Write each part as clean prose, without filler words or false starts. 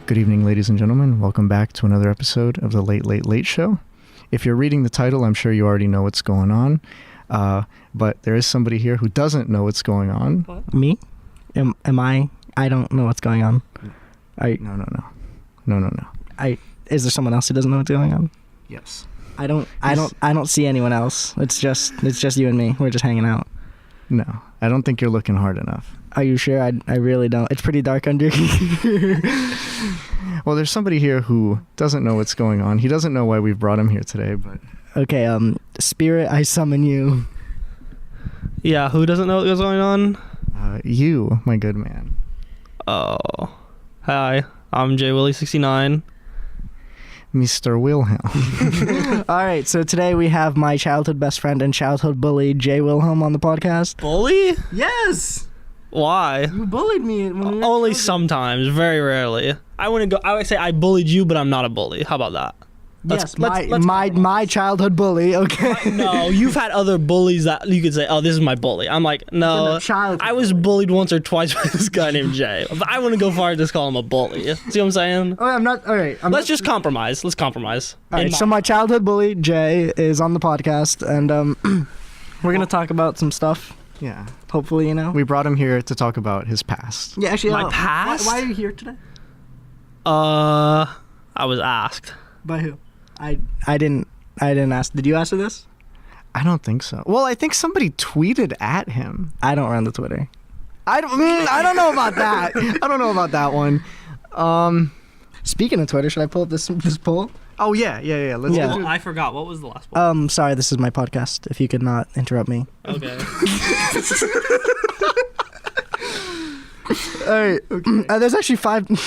Good evening, ladies and gentlemen. Welcome back to another episode of the Late Late Late Show. If you're reading the title, I'm sure you already know what's going on. But there is somebody here who doesn't know what's going on. What? Me? Am I? I don't know what's going on. No. Is there someone else who doesn't know what's going on? Yes. I don't see anyone else. It's just you and me. We're just hanging out. No, I don't think you're looking hard enough. Are you sure? I really don't. It's pretty dark under here. Well, there's somebody here who doesn't know what's going on. He doesn't know why we've brought him here today, but... Okay, Spirit, I summon you. Yeah, who doesn't know what's going on? You, my good man. Oh. Hi, I'm Jaywilly69. Mr. Wilhelm. All right, so today we have my childhood best friend and childhood bully, Jay Wilhelm, on the podcast. Bully? Yes! Why? You bullied me. When we were Only children. sometimes, very rarely. I would say I bullied you, but I'm not a bully. How about that? Yes, let's my childhood bully, okay? No, you've had other bullies that you could say, oh, this is my bully. I'm like, no, I was bullied once or twice by this guy named Jay. But I wouldn't go far as just call him a bully. See what I'm saying? Oh, I'm not, all right. Let's just compromise. Let's compromise. All right, so my childhood bully, Jay, is on the podcast, and we're going to talk about some stuff. Yeah. Hopefully, you know. We brought him here to talk about his past. Yeah, actually, My past? Why are you here today? I was asked. By who? I didn't ask. Did you answer this? I don't think so. Well, I think somebody tweeted at him. I don't run the Twitter. I don't know about that. I don't know about that one. Speaking of Twitter, should I pull up this poll? Oh yeah. Let's Yeah. do I forgot. What was the last one? Sorry, this is my podcast. If you could not interrupt me. Okay. All right. Okay. There's actually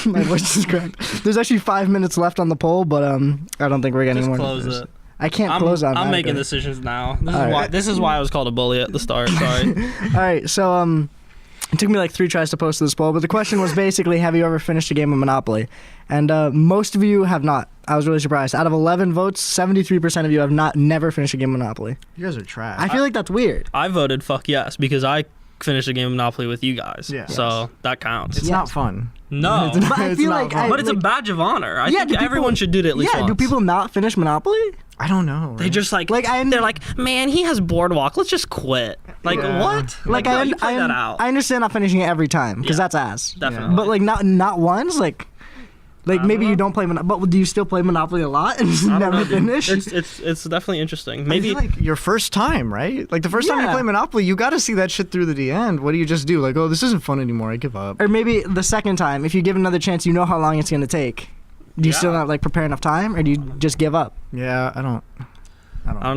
my voice is cracked. There's actually 5 minutes left on the poll, but I don't think we're getting Just more. close it. I can't close on. I'm making decisions now. All This is why I was called a bully at the start. Sorry. All right. So it took me like 3 tries to post this poll, but the question was basically, have you ever finished a game of Monopoly? And most of you have not. I was really surprised. Out of 11 votes, 73% of you have never finished a game of Monopoly. You guys are trash. I feel like that's weird. I voted fuck yes because I finished a game of Monopoly with you guys. Yeah. So that counts. It's not fun. No. But I feel like But it's a badge of honor. I think everyone should do it at least once. Do people not finish Monopoly? I don't know. They just they're like, man, he has Boardwalk. Let's just quit. Like, Yeah. what? Like no, you play that out. I understand not finishing it every time because that's ass. Definitely. But like not once, like maybe you don't play Monopoly, but do you still play Monopoly a lot and just never finish? It's definitely interesting. Maybe like your first time, right? Like the first time you play Monopoly, you got to see that shit through to the end. What do you just do? Like, oh, this isn't fun anymore. I give up. Or maybe the second time, if you give another chance, you know how long it's gonna take. Do you still not like prepare enough time, or do you just give up? Yeah, I don't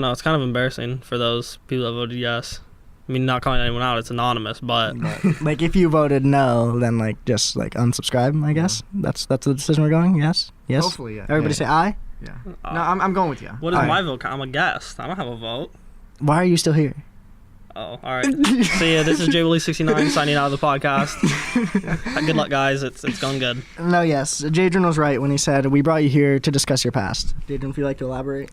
know. It's kind of embarrassing for those people that voted yes. I mean, not calling anyone out. It's anonymous, but like if you voted no, then like just like unsubscribe. I guess that's the decision we're going. Yes. Hopefully, yeah. Everybody say aye. Yeah. No, I'm going with you. What is my vote? I'm a guest. I don't have a vote. Why are you still here? Oh, all right. So yeah, this is Jaywilly69 signing out of the podcast. Good luck, guys. It's going good. No, yes. Jadrian was right when he said we brought you here to discuss your past. Jadrian, if you'd like to elaborate.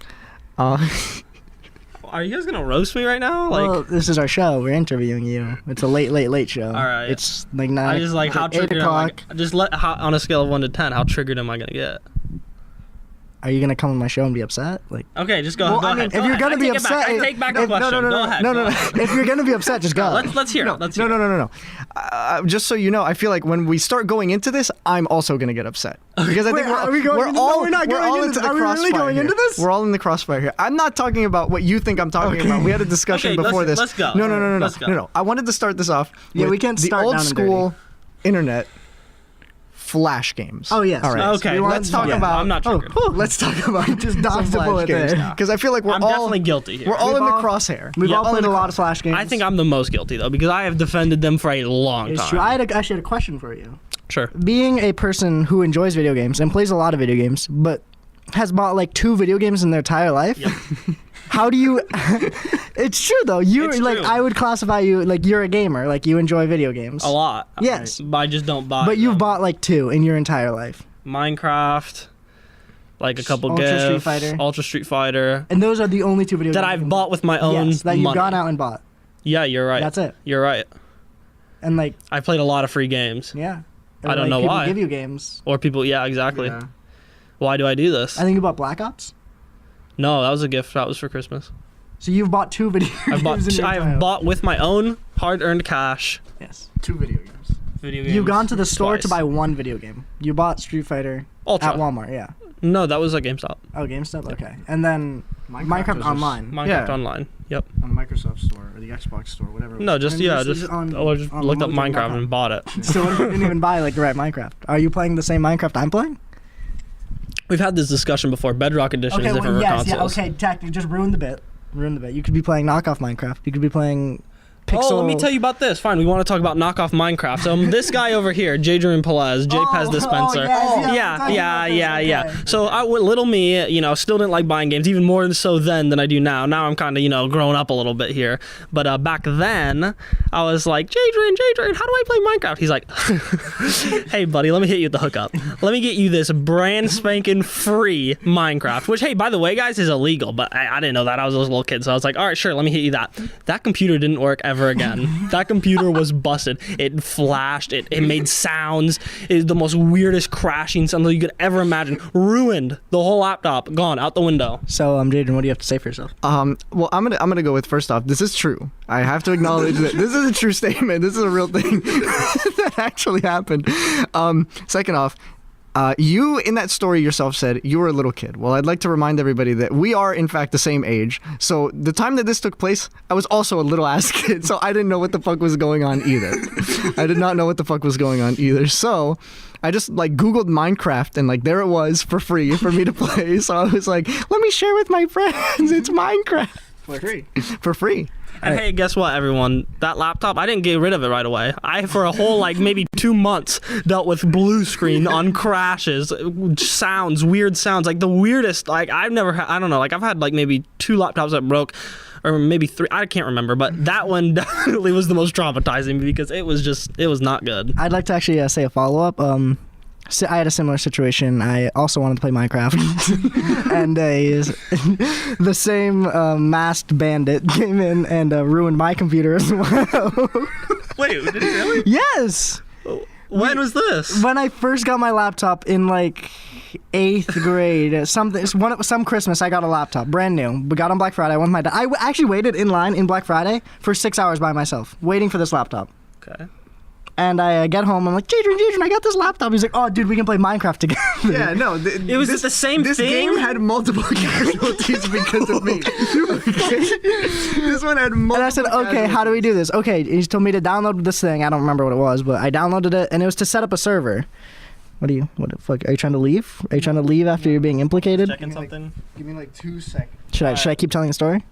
Are you guys gonna roast me right now? Like, well, this is our show. We're interviewing you. It's a late show. All right. It's like 9. I just like how 8 triggered. o'clock. On a scale of 1 to 10, how triggered am I gonna get? Are you gonna come on my show and be upset? Like, okay, just go. Well, go I mean, ahead. if you're gonna be upset, I take back the question. Go ahead. No. If you're gonna be upset, just go. Let's hear it. Let's hear it. No. Just so you know, I feel like when we start going into this, I'm also gonna get upset because I think we're all into the crossfire here. We're all in the crossfire here. I'm not talking about what you think I'm talking about. We had a discussion before this. Let's go. No. I wanted to start this off. Yeah, we can't start the old down and school internet. Flash games. Oh yes. All right. Okay. Let's talk about. I'm not triggered. Let's talk about just dodge the bullet there. Because I feel like I'm definitely guilty here. We're all in the crosshair. We've all played a lot of Flash games. I think I'm the most guilty though because I have defended them for a long time. It's true. I actually had a question for you. Sure. Being a person who enjoys video games and plays a lot of video games, but has bought like 2 video games in their entire life. Yep. How do you? It's true though. You're like true. I would classify you like you're a gamer. Like you enjoy video games A lot. Yes. But I just don't buy. But you've bought like 2 in your entire life. Minecraft, like a couple Ultra gifts, Street Fighter. Ultra Street Fighter, And those are the only 2 video games that I've bought with my own Yes, that you've money. gone out and bought. Yeah, you're right. That's it. You're right. And like I played a lot of free games. yeah. I don't know people why. Give you games. Or people, yeah, exactly. Yeah. Why do I do this? I think you bought Black Ops. No, that was a gift. That was for Christmas. So you've bought 2 video games. I've bought with my own hard-earned cash. Yes. 2 video games. You've gone to the store to buy 1 video game. You bought Street Fighter Ultra. at Walmart, yeah. No, that was at GameStop. Oh, GameStop? Okay. And then Minecraft Online. Minecraft Online. Yep. On the Microsoft Store or the Xbox Store, whatever. No, just looked up Minecraft and bought it. So you didn't even buy like the right Minecraft. Are you playing the same Minecraft I'm playing? We've had this discussion before. Bedrock Edition is different for consoles. Yeah, okay, Tack, you just ruined the bit. You could be playing knockoff Minecraft. You could be playing Pixel. Oh, let me tell you about this. Fine, we want to talk about knockoff Minecraft. So this guy over here, Jadrian Pelez, Pez Dispenser. Yeah. So little me, still didn't like buying games, even more so then than I do now. Now I'm kind of, growing up a little bit here. But back then, I was like, Jadrian, how do I play Minecraft? He's like, hey, buddy, let me hit you with the hookup. Let me get you this brand spanking free Minecraft, which, hey, by the way, guys, is illegal. But I didn't know that. I was a little kid. So I was like, all right, sure, let me hit you that. That computer didn't work ever again. That computer was busted. It flashed. It made sounds. It was the most weirdest crashing sound that you could ever imagine. Ruined the whole laptop. Gone out the window. So, Jadrian, what do you have to say for yourself? Well, I'm gonna go with, first off, this is true. I have to acknowledge that this is a true statement. This is a real thing that actually happened. Second off, you, in that story yourself, said you were a little kid. Well, I'd like to remind everybody that we are, in fact, the same age. So the time that this took place, I was also a little ass kid, so I didn't know what the fuck was going on either. I did not know what the fuck was going on either. So I just, Googled Minecraft, and, there it was for free for me to play. So I was like, let me share with my friends. It's Minecraft. For free. For free. And hey, guess what, everyone? That laptop, I didn't get rid of it right away. I, for a whole, maybe 2 months, dealt with blue screen on crashes, sounds, weird sounds, the weirdest, I've never had, I don't know, I've had, maybe 2 laptops that broke, or maybe 3, I can't remember, but that one definitely was the most traumatizing because it was not good. I'd like to actually say a follow-up. I had a similar situation. I also wanted to play Minecraft, and the same masked bandit came in and ruined my computer as well. Wait, did he really? Yes. When was this? When I first got my laptop in 8th grade, some Christmas, I got a laptop, brand new. We got on Black Friday. I went with my dad. I actually waited in line in Black Friday for 6 hours by myself, waiting for this laptop. Okay. And I get home, I'm like, Jadrian, I got this laptop. He's like, oh, dude, we can play Minecraft together. Yeah, no. It was the same this thing? This game had multiple casualties because of me. Okay? This one had multiple. And I said, okay, how do we do this? Okay, he told me to download this thing. I don't remember what it was, but I downloaded it, and it was to set up a server. What the fuck? Are you trying to leave? Are you trying to leave after you're being implicated? Checking something? Give me 2 seconds. Should I keep telling the story?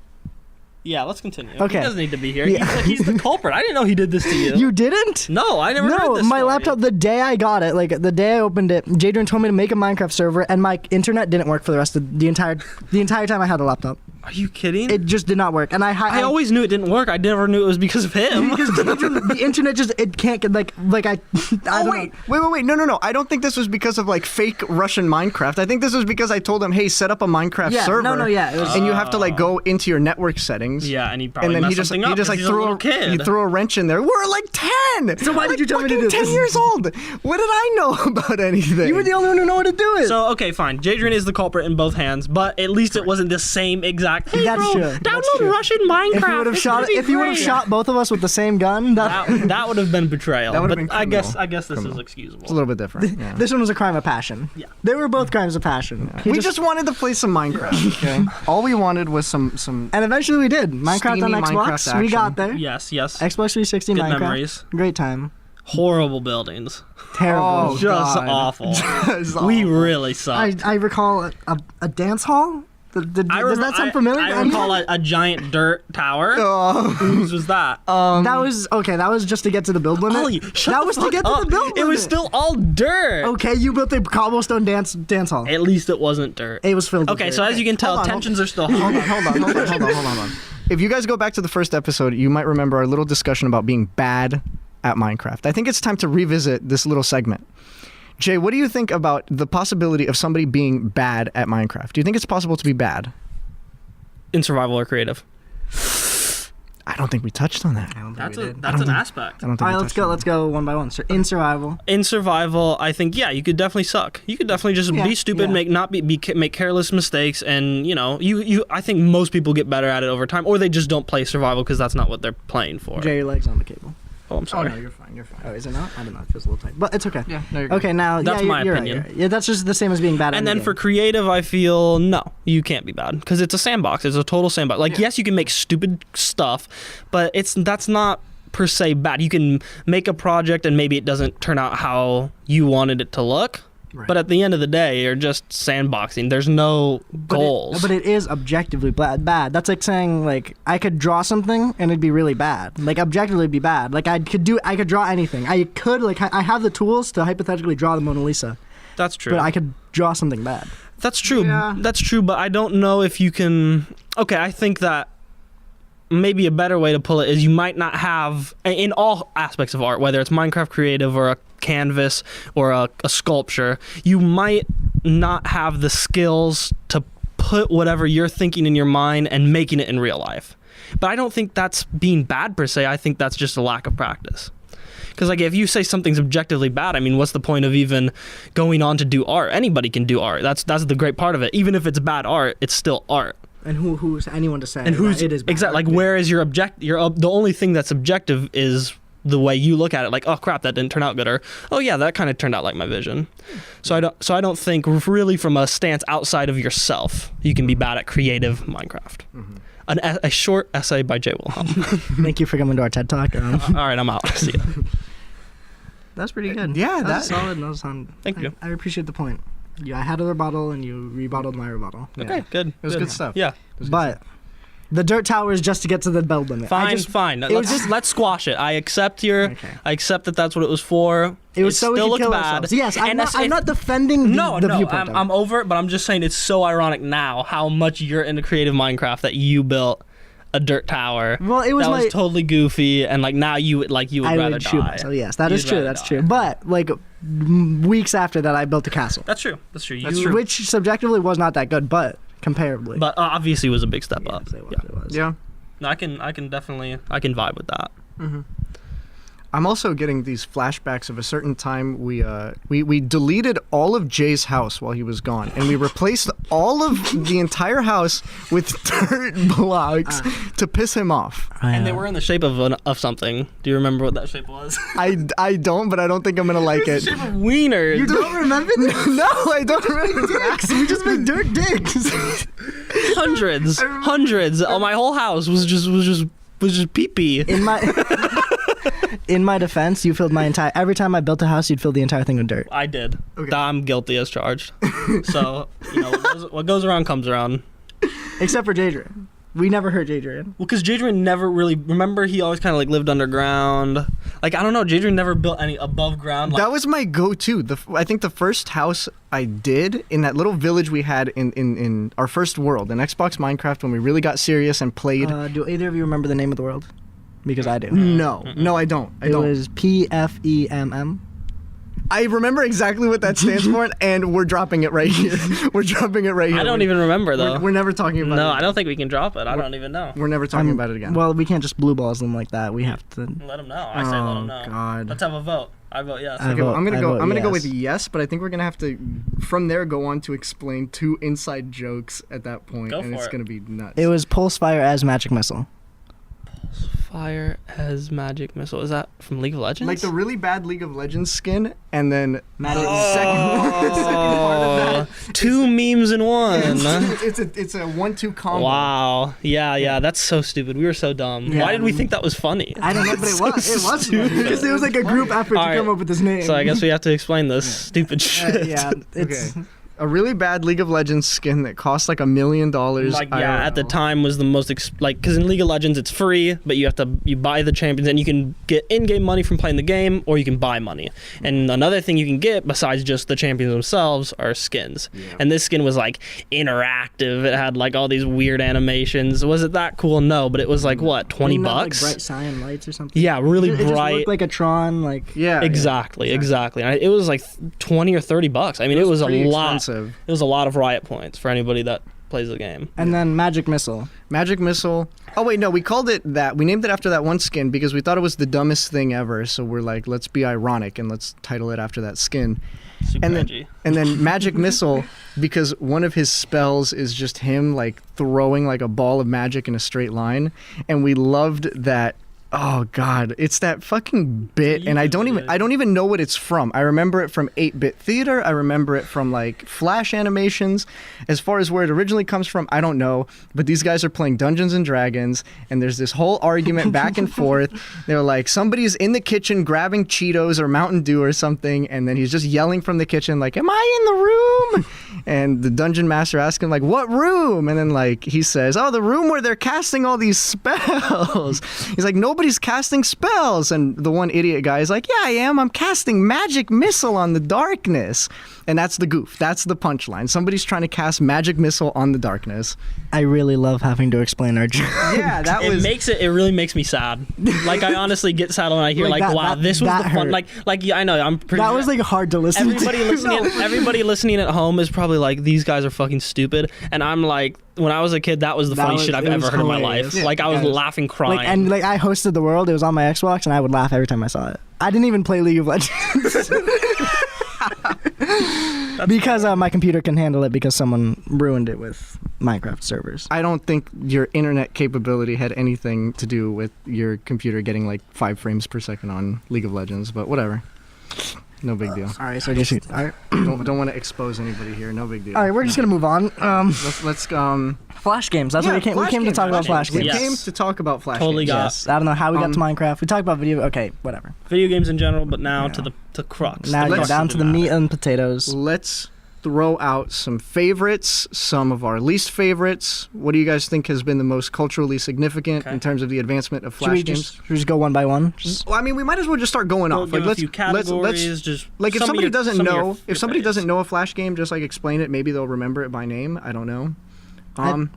Yeah, let's continue. Okay. He doesn't need to be here. Yeah. He's the culprit. I didn't know he did this to you. You didn't? No, I never heard this my story. laptop, the day I got it, the day I opened it, Jadrian told me to make a Minecraft server, and my internet didn't work for the rest of the entire time I had the laptop. Are you kidding? It just did not work, and I always knew it didn't work. I never knew it was because of him. Because the internet just, it can't get, I don't know. Wait, no. I don't think this was because of, fake Russian Minecraft. I think this was because I told him, hey, set up a Minecraft server. It was, and you have to, go into your network settings. Yeah, and he probably messed something up. He threw a wrench in there. We're 10. So why did you tell me to do this? 10 years old. What did I know about anything? You were the only one who knew how to do it. So okay, fine. Jadrian is the culprit in both hands, but at least it wasn't the same exact. Hey, that's bro, true. Download Russian Minecraft. If you would have shot both of us with the same gun, that would have been betrayal. That would have been criminal. I guess this is excusable. It's a little bit different. Yeah. This one was a crime of passion. Yeah. They were both crimes of passion. Yeah. We just wanted to play some Minecraft. Okay. All we wanted was some. And eventually we did. Minecraft on Xbox. Minecraft we got there. Yes. Xbox 360 Good Minecraft. memories. Great time. Horrible buildings. Terrible. Oh, just God. awful. Just we awful. really sucked. I recall a dance hall. Does that sound familiar? I recall a giant dirt tower. Whose was that? That was just to get to the build limit. Ollie, shut that the was fuck to get up. to the build limit. It was still all dirt. Okay, you built a cobblestone dance hall. At least it wasn't dirt. It was filled with Okay, dirt. so as you can tell, tensions are still high. Hold on. If you guys go back to the first episode, you might remember our little discussion about being bad at Minecraft. I think it's time to revisit this little segment. Jay, what do you think about the possibility of somebody being bad at Minecraft? Do you think it's possible to be bad? In survival or creative? I don't think we touched on that. That's an aspect. I don't think All right, let's go one by one. So in survival. In survival, I think you could definitely suck. You could definitely just be stupid, make careless mistakes, and you. I think most people get better at it over time, or they just don't play survival because that's not what they're playing for. Jay, your leg's on the cable. Oh, I'm sorry. Oh no, you're fine. You're fine. Oh, is it not? I don't know. It feels a little tight, but it's okay. Yeah. No, you're good. Okay, now That's my you're opinion. Right. Yeah, that's just the same as being bad. And then for creative, I feel no, you can't be bad because it's a sandbox. It's a total sandbox. Like yes, you can make stupid stuff, but that's not per se bad. You can make a project and maybe it doesn't turn out how you wanted it to look. Right. But at the end of the day, you're just sandboxing. There's no goals. But it is objectively bad. That's like saying like I could draw something and it'd be really bad. Like objectively it'd be bad. Like I could draw anything. I have the tools to hypothetically draw the Mona Lisa. That's true. But I could draw something bad. That's true. Yeah. That's true, but I don't know if you can. Okay, I think that maybe a better way to pull it is you might not have, in all aspects of art, whether it's Minecraft creative or a canvas or a sculpture, you might not have the skills to put whatever you're thinking in your mind and making it in real life. But I don't think that's being bad per se. I think that's just a lack of practice. Because like if you say something's objectively bad, I mean, what's the point of even going on to do art? Anybody can do art. That's the great part of it. Even if it's bad art, it's still art. And who's anyone to say? And who's it is bad exactly like where is your the only thing that's objective is the way you look at it. Like, oh crap, that didn't turn out good, or oh yeah, that kind of turned out like my vision. So I don't think really from a stance outside of yourself you can be bad at creative Minecraft. Mm-hmm. A short essay by Jaywilly. Thank you for coming to our TED Talk. All right, I'm out. See ya. That's pretty good. Yeah, that's solid. That was Thank you. I appreciate the point. Yeah, I had a rebuttal and you rebutted my rebuttal. Okay, yeah. Good. It was good stuff. Yeah. But the dirt tower is just to get to the build limit. Fine. Let's squash it. I accept I accept that that's what it was for. It was so still we could looked kill bad. ourselves. Yes, I'm not defending the viewpoint. I'm over it, but I'm just saying it's so ironic now how much you're into creative Minecraft that you built a dirt tower. Well, it was was totally goofy, and like now you would rather die. So yes, that is true. That's true. But like weeks after that, I built a castle. That's true. Which subjectively was not that good, but comparably. But obviously was a big step up. It was. Yeah. No, I can definitely vibe with that. Mm-hmm. I'm also getting these flashbacks of a certain time we deleted all of Jay's house while he was gone, and we replaced all of the entire house with dirt blocks to piss him off. And they were in the shape of something. Do you remember what that shape was? I don't, but I don't think I'm gonna like it. The shape of wieners. You don't remember this? No, I don't remember dicks. We just made dirt dicks. Hundreds. Oh, my whole house was just pee-pee. In my defense, you filled every time I built a house, you'd fill the entire thing with dirt. I did. Okay. I'm guilty as charged. So, what goes around comes around. Except for Jadrian. We never hurt Jadrian. Well, because Jadrian never really, remember he always kind of like lived underground. Like, I don't know, Jadrian never built any above ground. That was my go-to. I think the first house I did in that little village we had in our first world, in Xbox Minecraft, when we really got serious and played. Do either of you remember the name of the world? Because I do. No, I don't. It was PFEMM. I remember exactly what that stands for, and we're dropping it right here. I don't even remember, though. We're never talking about it. No, I don't think we can drop it. I don't even know. We're never talking about it again. Well, we can't just blue balls them like that. We have to... Let them know. I say let them know. God. Let's have a vote. I vote yes. I'm gonna go with yes, but I think we're gonna have to, from there, go on to explain 2 inside jokes at that point, and it's gonna be nuts. It was Pulse Fire as Magic Missile. Fire as Magic Missile. Is that from League of Legends? Like the really bad League of Legends skin, and then second part of that. 2 memes in one. It's a 1-2 combo. Wow. Yeah. That's so stupid. We were so dumb. Yeah. Why did we think that was funny? I don't know, but it was because it was like a group effort to come up with this name. So I guess we have to explain this stupid shit. It's... Okay. A really bad League of Legends skin that cost like $1 million. At the time was the most because in League of Legends it's free, but you buy the champions and you can get in-game money from playing the game, or you can buy money. And another thing you can get besides just the champions themselves are skins. Yeah. And this skin was like interactive. It had like all these weird animations. Was it that cool? No, but it was like what, $20? Like bright cyan lights or something. Yeah, really bright. It just looked like a Tron, like exactly. And it was like $20 or $30. I mean, it was a lot. Expensive. It was a lot of riot points for anybody that plays the game. And then Magic Missile. Magic Missile. Oh wait, no, we called it that. We named it after that one skin because we thought it was the dumbest thing ever. So we're like, let's be ironic and let's title it after that skin. Super and edgy. then Magic Missile, because one of his spells is just him like throwing like a ball of magic in a straight line, and we loved that. Oh God, it's that fucking bit, and I don't even know what it's from. I remember it from 8-bit theater. I remember it from like Flash animations. As far as where it originally comes from, I don't know. But these guys are playing Dungeons and Dragons, and there's this whole argument back and forth. They're like, somebody's in the kitchen grabbing Cheetos or Mountain Dew or something, and then he's just yelling from the kitchen like, "Am I in the room?" And the dungeon master asks him like, "What room?" And then like he says, "Oh, the room where they're casting all these spells." He's like, "Nobody's casting spells." And the one idiot guy is like, "Yeah, I am. I'm casting Magic Missile on the darkness." And that's the goof. That's the punchline. Somebody's trying to cast Magic Missile on the darkness. I really love having to explain our joke. Yeah, that was... It really makes me sad. Like, I honestly get sad when I hear, wow, this was the fun... Like, yeah, I know, I'm pretty... That was, like, hard to listen to. Everybody listening at home is probably like, these guys are fucking stupid. And I'm like, when I was a kid, that was the funniest shit I've ever heard in my life. Yeah, like, I was laughing, crying. Like, and, like, I hosted The World. It was on my Xbox, and I would laugh every time I saw it. I didn't even play League of Legends. Because my computer can handle it because someone ruined it with Minecraft servers. I don't think your internet capability had anything to do with your computer getting like 5 frames per second on League of Legends, but whatever. No big deal. All right, so just all right. Don't want to expose anybody here. No big deal. All right, we're just gonna move on. Let's Flash games. That's what we came to talk about. Flash games. We came to talk about Flash games. Yes. I don't know how we got to Minecraft. We talked about video. Okay, whatever. Video games in general, but now to the crux. Now you're down to the meat and potatoes. Let's throw out some favorites, some of our least favorites. What do you guys think has been the most culturally significant in terms of the advancement of Flash games? Should we just go one by one? Well, I mean, we might as well just start going off. Like, let's just like if somebody doesn't know a Flash game, just like explain it. Maybe they'll remember it by name. I don't know. I don't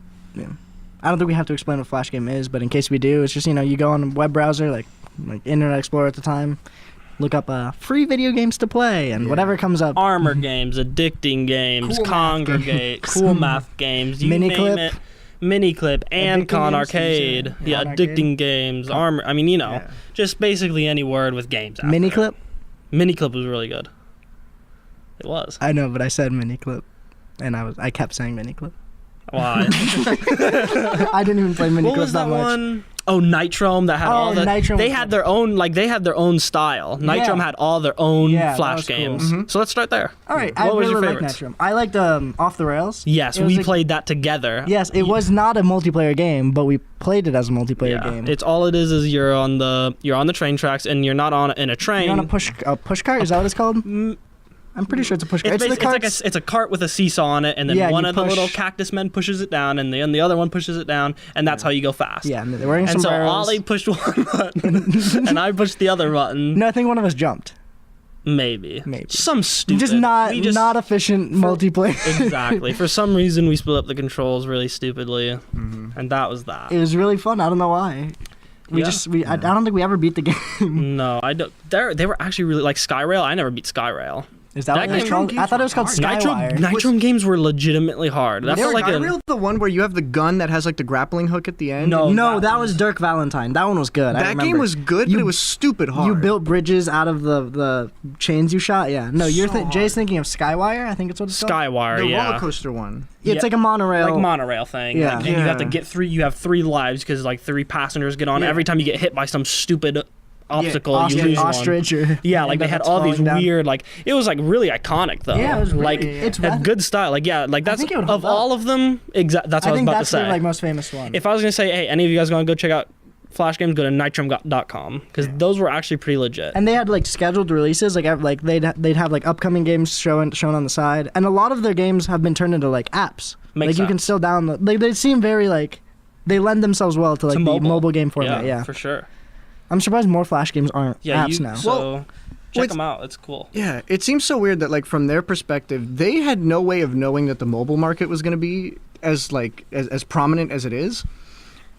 think we have to explain what Flash game is, but in case we do, it's just you go on a web browser like Internet Explorer at the time. Look up free video games to play, and whatever comes up. Armor games, addicting games, Congregate, cool math games, you name it. Miniclip, and Con Arcade. Yeah, addicting games, armor. I mean, just basically any word with games. Miniclip? Miniclip was really good. It was. I know, but I said Miniclip, and I kept saying Miniclip. Why? I didn't even play Miniclip what was that one? Oh, Nitrome that had all the... Nitrome they had their own style. Nitrome had all their own Flash games. Cool. So let's start there. All right, what was your favorite? Like Nitrome. I liked Off the Rails. Yes, we played that together. Yes, it was not a multiplayer game, but we played it as a multiplayer game. It's all it is you're on the train tracks and you're not in a train. You're on a push cart. Is that what it's called? I'm pretty sure it's a push cart. It's a cart with a seesaw on it, and then one of the little cactus men pushes it down, and the other one pushes it down, and that's how you go fast. Yeah, and they're wearing sombreros. And so Ollie pushed one button, and I pushed the other button. No, I think one of us jumped. Maybe. Some stupid. Just not efficient multiplayer. Exactly. For some reason, we split up the controls really stupidly, and that was that. It was really fun. I don't know why. I don't think we ever beat the game. No, I don't. They were actually really like Skyrail. I never beat Skyrail. Is that what it's called? I thought it was called Skywire. Nitrome games were legitimately hard. That's like the one where you have the gun that has like the grappling hook at the end. No, that was Dirk Valentine. That one was good. That game was good, but it was stupid hard. You built bridges out of the chains you shot. Yeah. No, Jay's thinking of Skywire. I think it's what it's called. Skywire. The roller coaster one. It's like a monorail. Thing. Yeah. And you have to get 3. You have 3 lives because like 3 passengers get on. Every time you get hit by some stupid obstacle, you lose ostrich one. Like they had all these weird it was like really iconic though. Yeah, it was really, it had good style. That's of all of them. That's what I was about to say. I think that's the most famous one. If I was gonna say, hey, any of you guys want to go check out Flash games, go to nitrome.com because those were actually pretty legit. And they had like scheduled releases, like they'd have like upcoming games shown on the side, and a lot of their games have been turned into like apps. You can still download. They seem very they lend themselves well to the mobile game format. Yeah, for sure. I'm surprised more Flash games aren't apps now. So check them out. It's cool. Yeah, it seems so weird that from their perspective, they had no way of knowing that the mobile market was going to be as prominent as it is.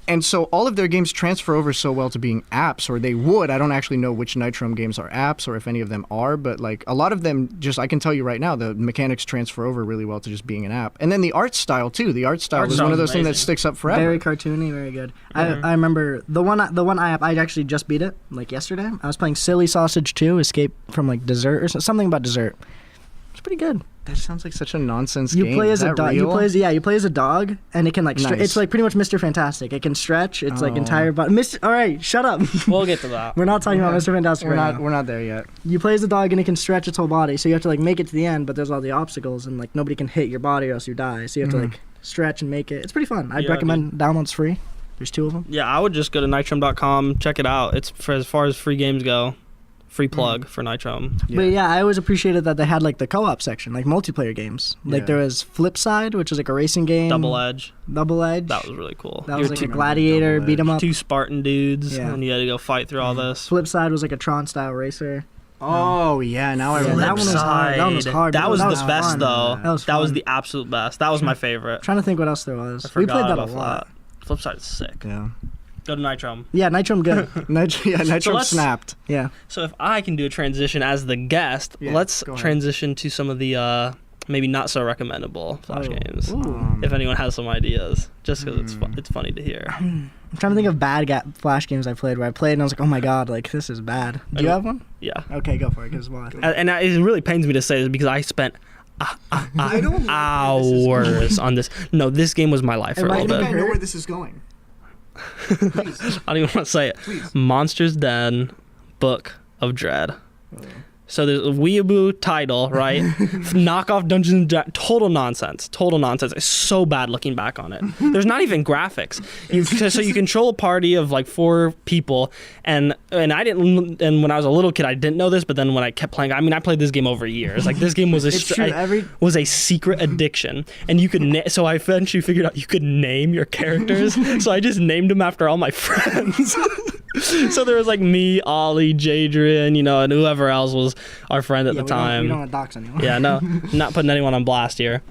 And so all of their games transfer over so well to being apps, or they would. I don't actually know which Nitrom games are apps or if any of them are, but like a lot of them just, I can tell you right now, the mechanics transfer over really well to just being an app. And then the art style too. The art style is one of those things that sticks up forever. Very cartoony, very good. I remember the one I actually just beat it like yesterday. I was playing Silly Sausage 2, Escape from like Dessert or something about dessert. It's pretty good. That sounds like such a nonsense you game. Play as is a dog. You play as a dog, and it can like nice. It's like pretty much Mr. Fantastic. It can stretch. It's like entire body. All right, shut up. We'll get to that. We're not talking about Mr. Fantastic now. We're not there yet. You play as a dog, and it can stretch its whole body. So you have to like make it to the end, but there's all the obstacles, and like nobody can hit your body or else you die. So you have to like stretch and make it. It's pretty fun. I'd recommend. Download's free. There's 2 of them. Yeah, I would just go to nitrom.com, check it out. It's for as far as free games go. Free plug for Nitrom. Yeah. But yeah, I always appreciated that they had like the co-op section, like multiplayer games. Like there was Flipside, which was like a racing game. Double Edge. That was really cool. That was like a gladiator beat 'em up. 2 Spartan dudes, and you had to go fight through all this. Flipside was like a Tron style racer. Oh yeah, now I remember. That one was hard. That one was hard. That was the best fun. though. That was the absolute best. That was my favorite. I'm trying to think what else there was. We played that a lot. Flipside is sick. Yeah. Go to Nitrom. Yeah, Nitrom good. Nitrom snapped. Yeah. So if I can do a transition as the guest, let's transition to some of the maybe not so recommendable Flash games. If anyone has some ideas, just because it's funny to hear. I'm trying to think of bad Flash games I played where I played and I was like, oh my god, like this is bad. Do you have one? Yeah. Okay, go for it. Cause why? And it really pains me to say this because I spent hours on this. No, this game was my life for a little bit. I know where this is going. I don't even want to say it. Please. Monsters Den, Book of Dread. So there's a weeaboo title, right? Knockoff Dungeons and Dragons. Total nonsense. It's so bad looking back on it. There's not even graphics. So you control a party of like 4 people, and I didn't. And when I was a little kid, I didn't know this. But then when I kept playing, I played this game over years. Like this game was was a secret addiction, and you could. So I eventually figured out you could name your characters. So I just named them after all my friends. So there was like me, Ollie, Jadrian, and whoever else was our friend at the time. We don't want to dox anyone. Yeah, no, not putting anyone on blast here.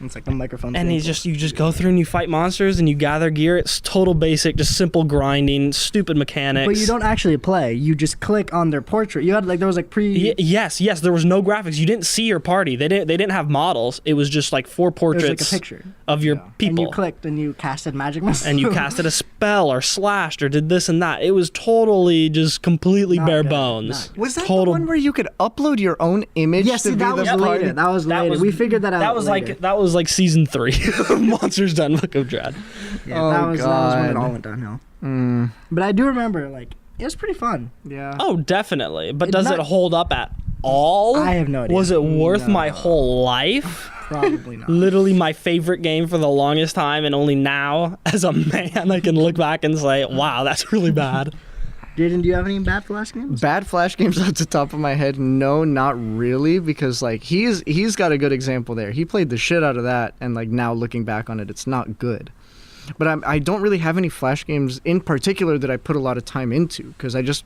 It's like the microphone. And you just go through and you fight monsters and you gather gear. It's total basic, just simple grinding, stupid mechanics. But you don't actually play. You just click on their portrait. You had there was like Yes. There was no graphics. You didn't see your party. They didn't have models. It was just like 4 portraits. It was like a picture of your people. And you clicked and you casted magic missiles. And you casted a spell or slashed or did this and that. It was totally just completely bare bones. Was that the one where you could upload your own image? Yes, that was later. That was later. We figured that out. That was like season 3 of Monsters Den Book of Dread. Yeah, that was when it all went downhill. But I do remember, it was pretty fun. Yeah. Oh, definitely. But does it hold up at all? I have no idea. Was it worth my whole life? Probably not. Literally my favorite game for the longest time, and only now, as a man, I can look back and say, wow, that's really bad. Jaden, do you have any bad Flash games? Bad Flash games off the top of my head? No, not really, because he's got a good example there. He played the shit out of that, and now looking back on it, it's not good. But I don't really have any Flash games in particular that I put a lot of time into, because I just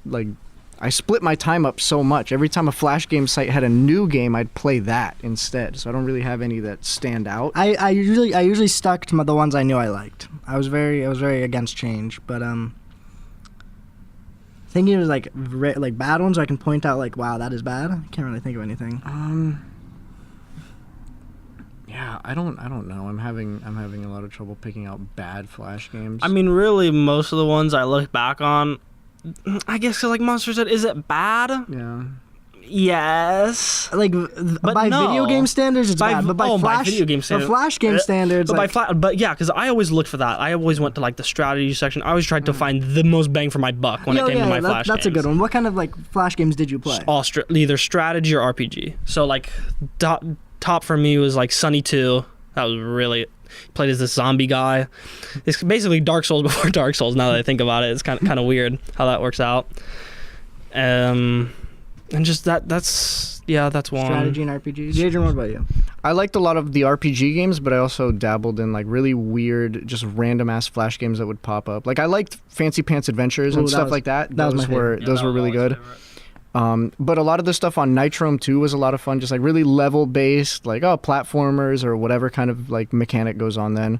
I split my time up so much. Every time a Flash game site had a new game, I'd play that instead. So I don't really have any that stand out. I usually stuck to the ones I knew I liked. I was very against change, but thinking of bad ones I can point out wow, that is bad. I can't really think of anything. Yeah, I don't know. I'm having a lot of trouble picking out bad Flash games. I mean, really, most of the ones I look back on, I guess Monsters Den, is it bad? Yeah. Yes. By video game standards, it's bad. But by video game standards, Flash game standards. But yeah, because I always looked for that. I always went to the strategy section. I always tried to find the most bang for my buck when it came to my Flash games. That's a good one. What kind of Flash games did you play? Either strategy or RPG. So top for me was Sunny 2. That was really played as this zombie guy. It's basically Dark Souls before Dark Souls. Now that I think about it, it's kind of weird how that works out. And just that's one. Strategy and RPGs. Jaden, what about you? I liked a lot of the RPG games, but I also dabbled in really weird, just random ass Flash games that would pop up. I liked Fancy Pants Adventures and stuff like that. Those were really good. But a lot of the stuff on Nitrome 2 was a lot of fun, just like really level based, like platformers or whatever kind of like mechanic goes on then.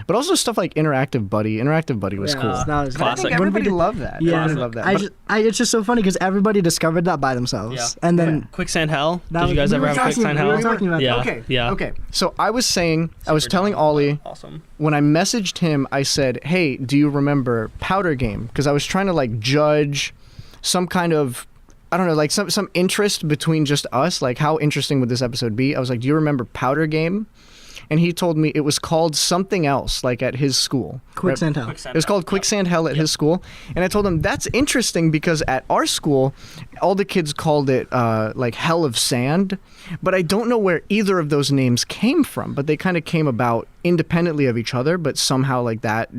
But also stuff like Interactive Buddy. Interactive Buddy was cool. That was classic. I think everybody loved that. Yeah, Everybody loved that. It's just so funny because everybody discovered that by themselves. Yeah. And then Quicksand Hell. Did you guys ever have Quicksand Hell? We were talking about that. Okay. Yeah. Okay. So I was telling Ollie, awesome. when I messaged him, I said, "Hey, do you remember Powder Game?" Because I was trying to like judge some kind of, I don't know, like some interest between just us. Like, how interesting would this episode be? I was like, "Do you remember Powder Game?" And he told me it was called something else, like at his school. Quicksand Hell. It was called Quicksand Hell at his school. And I told him, that's interesting because at our school, all the kids called it like Hell of Sand. But I don't know where either of those names came from. But they kind of came about independently of each other. But somehow like that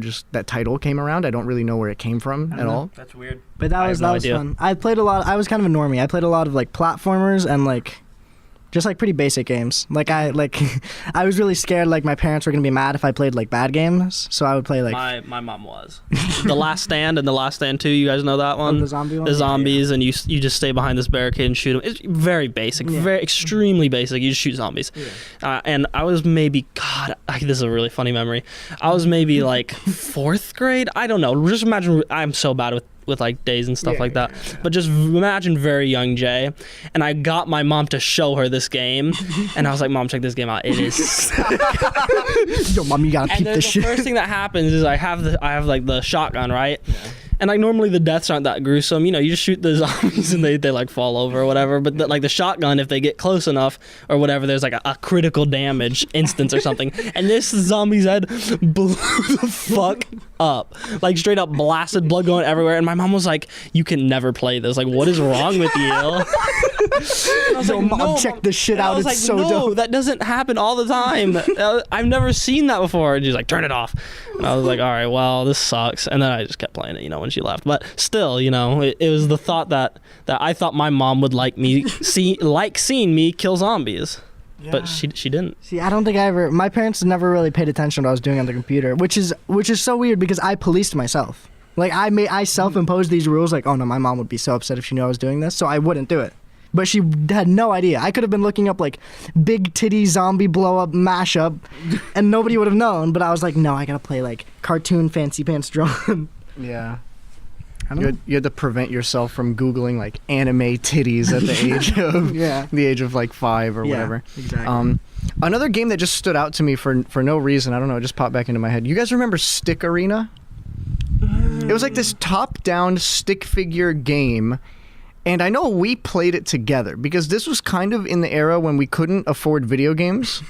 title came around. I don't really know where it came from at all. That's weird. But that was fun. I played a lot. I was kind of a normie. I played a lot of like platformers and like just like pretty basic games. Like I was really scared like my parents were gonna be mad if I played like bad games. So I would play like my mom was. The Last Stand and The Last Stand 2, you guys know that one? The zombie one? The zombies, and you just stay behind this barricade and shoot them. It's very basic, very extremely basic. You just shoot zombies. Yeah. And I was maybe, this is a really funny memory. I was maybe like 4th grade. I don't know. Just imagine, I'm so bad with like days and stuff like that. But just imagine very young Jay. And I got my mom to show her this game. And I was like, "Mom, check this game out. It is sick." Yo, Mom, you gotta peep this shit. The first thing that happens is I have like the shotgun, right? Yeah. And like normally the deaths aren't that gruesome. You know, you just shoot the zombies and they like fall over or whatever. But like the shotgun, if they get close enough or whatever, there's like a critical damage instance or something. And this zombie's head blew the fuck up. Like straight up blasted, blood going everywhere. And my mom was like, "You can never play this. Like, what is wrong with you?" I was like, Mom, "No, check this shit out. It's like, so no, dope." That doesn't happen all the time. I've never seen that before. And she's like, "Turn it off." And I was like, "All right, well, this sucks." And then I just kept playing it, when she left. But still, it was the thought that I thought my mom would like seeing me kill zombies. Yeah. But she didn't. See, I don't think my parents never really paid attention to what I was doing on the computer, which is so weird because I policed myself. Like I self-imposed these rules like, "Oh no, my mom would be so upset if she knew I was doing this," so I wouldn't do it. But she had no idea. I could have been looking up like big titty zombie blow up mashup and nobody would have known, but I was like, "No, I got to play like cartoon fancy pants drawn." Yeah. You had to prevent yourself from Googling like anime titties at the age of the age of like 5 or whatever. Exactly. Another game that just stood out to me for no reason, I don't know, it just popped back into my head. You guys remember Stick Arena? It was like this top-down stick figure game, and I know we played it together because this was kind of in the era when we couldn't afford video games,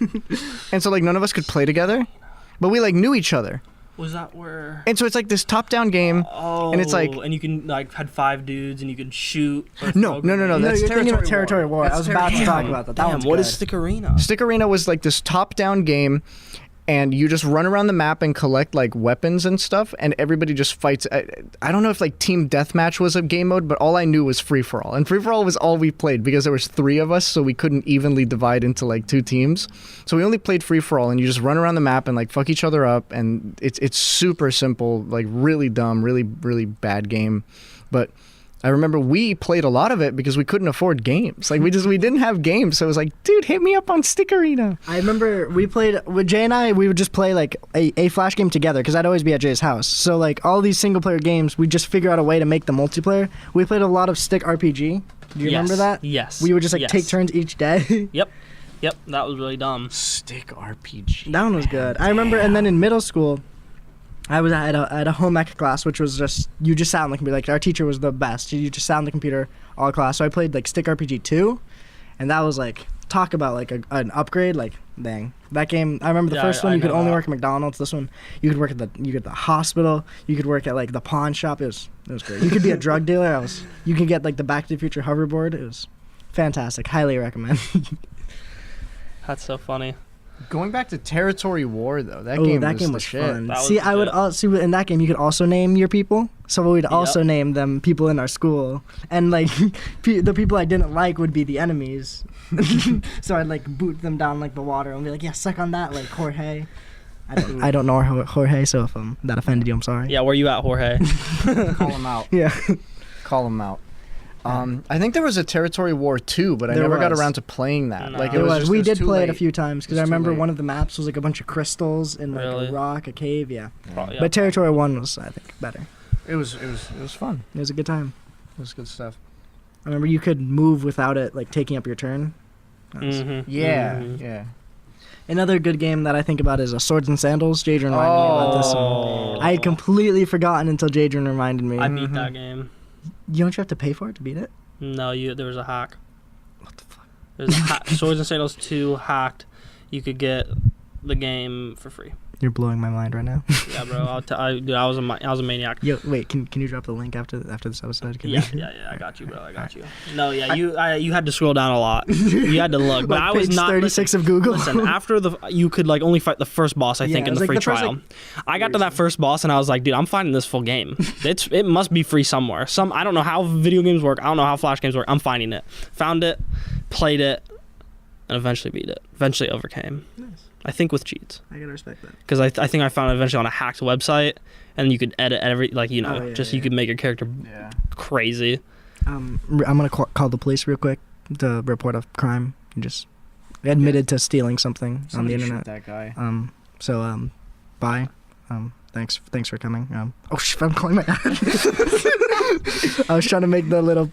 and so like none of us could play together, but we like knew each other. Was that where? And so it's like this top-down game, and it's like, and you can like had 5 dudes, and you could shoot. No. That's Territory War. I was about to talk about that. That one's what good. is Stick Arena? Stick Arena was like this top-down game, and you just run around the map and collect like weapons and stuff, and everybody just fights. I don't know if like Team Deathmatch was a game mode, but all I knew was Free For All, and Free For All was all we played because there was 3 of us, so we couldn't evenly divide into like 2 teams. So we only played Free For All, and you just run around the map and like fuck each other up, and it's super simple, like really dumb, really really bad game, but I remember we played a lot of it because we couldn't afford games. Like we didn't have games, so it was like, dude, hit me up on Stick Arena. I remember we played with Jay and I. We would just play like a flash game together because I'd always be at Jay's house. So like all these single player games, we just figure out a way to make the multiplayer. We played a lot of Stick RPG. Do you remember that? Yes. We would just like take turns each day. Yep, that was really dumb. Stick RPG. That one was good. I remember, and then in middle school, I was at a home ec class, which was just, you just sat on the computer. Like, our teacher was the best. You just sat on the computer all class. So I played, like, Stick RPG 2, and that was, like, talk about, like, an upgrade. Like, dang. That game, I remember the first one, you could only work at McDonald's. This one, you could work at the hospital. You could work at, like, the pawn shop. It was great. You could be a drug dealer. You could get, like, the Back to the Future hoverboard. It was fantastic. Highly recommend. That's so funny. Going back to Territory War, though, that game was fun. See, I would in that game you could also name your people. So we'd also name them people in our school, and like the people I didn't like would be the enemies. So I'd like boot them down like the water and be like, "Yeah, suck on that," like Jorge. I don't know Jorge, so if that offended you, I'm sorry. Yeah, where you at, Jorge? Call him out. Yeah. Call him out. I think there was a Territory War 2, but I never got around to playing that. No. Like it was. We did play it a few times because I remember one of the maps was like a bunch of crystals in like Really? a rock, a cave. Yeah. Probably, But Territory 1 was, I think, better. It was fun. It was a good time. It was good stuff. I remember you could move without it like taking up your turn. Yeah. Another good game that I think about is Swords and Sandals. Jadron reminded me about this one. I had completely forgotten until Jadron reminded me. I beat that game. You don't you have to pay for it to beat it? No, there was a hack. What the fuck? There's a Swords and Sandals 2 hacked. You could get the game for free. You're blowing my mind right now. Yeah, bro. Dude, I was a maniac. Yo, wait, can you drop the link after this episode? Yeah, I got you, bro. I got you. No, yeah, you had to scroll down a lot. You had to look, but I was page not 36 of Google. Listen, after you could like only fight the first boss, I think, in the free trial. I got to that first boss and I was like, dude, I'm finding this full game. It must be free somewhere. I don't know how video games work. I don't know how Flash games work. I'm finding it. Found it, played it, and eventually beat it. Eventually overcame. Nice. I think with cheats. I gotta respect that. Because I think I found it eventually on a hacked website, and you could edit you could make your character crazy. I'm gonna call the police real quick to report a crime. You just admitted to stealing something on the internet. Shoot that guy. Bye. Thanks for coming. Oh shit! I'm calling my dad. I was trying to make the little.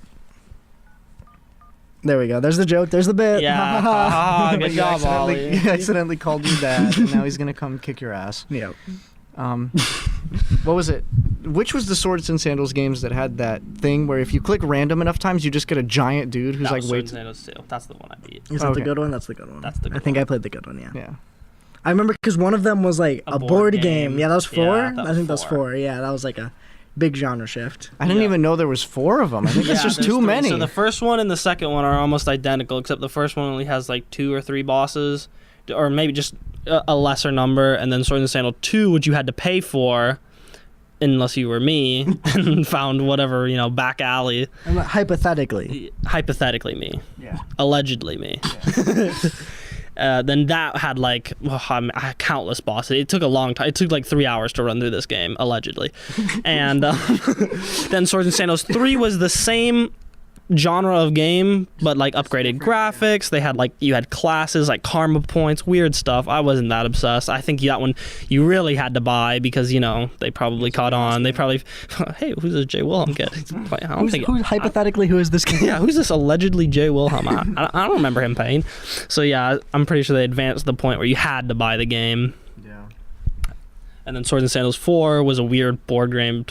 There we go. There's the joke. There's the bit. Yeah. Good job, Ollie. You accidentally called your dad, and now he's gonna come kick your ass. Yep. What was it? Which was the Swords and Sandals games that had that thing where if you click random enough times, you just get a giant dude who's like Swords and Sandals 2. That's the one I beat. Is that the good one? That's the good one. That's the good I think I played the good one. Yeah. Yeah. I remember because one of them was like a board game. Yeah, that was 4. Yeah, I think that was 4. Yeah, that was like a big genre shift. I didn't even know there was 4 of them. I think that's just too many. So the first one and the second one are almost identical, except the first one only has like 2 or 3 bosses, or maybe just a lesser number, and then Swords and Sandals 2, which you had to pay for, unless you were me and found whatever, back alley. Hypothetically me. Yeah. Allegedly me. Yeah. Then that had like countless bosses. It took a long time. It took like 3 hours to run through this game, allegedly. And then Swords and Sandals 3 was the same genre of game, but like upgraded graphics. They had you had classes like karma points, weird stuff. I wasn't that obsessed. I think that one you really had to buy because they probably caught on. They probably, hey, who's this Jay Wilhelm kid? Who is this kid? Yeah, who's this allegedly Jay Wilhelm? I don't remember him paying. So yeah, I'm pretty sure they advanced to the point where you had to buy the game. And then Swords and Sandals 4 was a weird board game.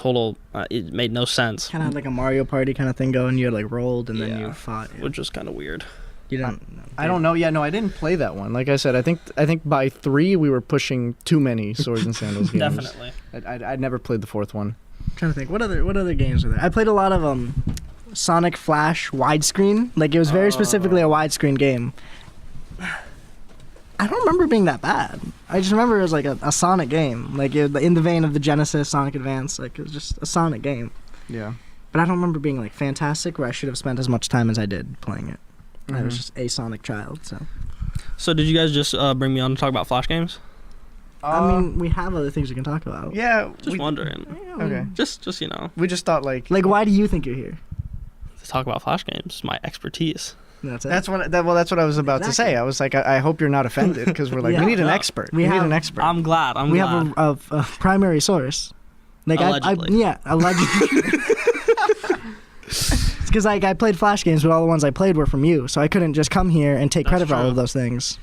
It made no sense. Kind of like a Mario Party kind of thing going. You had rolled and then you fought. Yeah. Which was kind of weird. You didn't? I don't know. Yeah, no, I didn't play that one. Like I said, I think by 3 we were pushing too many Swords and Sandals games. Definitely. I'd never played the 4th one. I'm trying to think. What other games are there? I played a lot of Sonic Flash widescreen. Like it was very specifically a widescreen game. I don't remember being that bad. I just remember it was like a Sonic game, like in the vein of the Genesis, Sonic Advance. Like it was just a Sonic game. Yeah. But I don't remember being fantastic, where I should have spent as much time as I did playing it. I was just a Sonic child. So did you guys just bring me on to talk about Flash games? I mean, we have other things we can talk about. Yeah. Just wondering. Okay. Just We just thought like why do you think you're here? To talk about Flash games. It's my expertise. That's it. That's what I was about to say. I was like, I hope you're not offended because we're like, we need an expert. We need an expert. I'm glad. We have a primary source. Like allegedly. Allegedly. Because I played Flash games, but all the ones I played were from you, so I couldn't just come here and take credit for all of those things.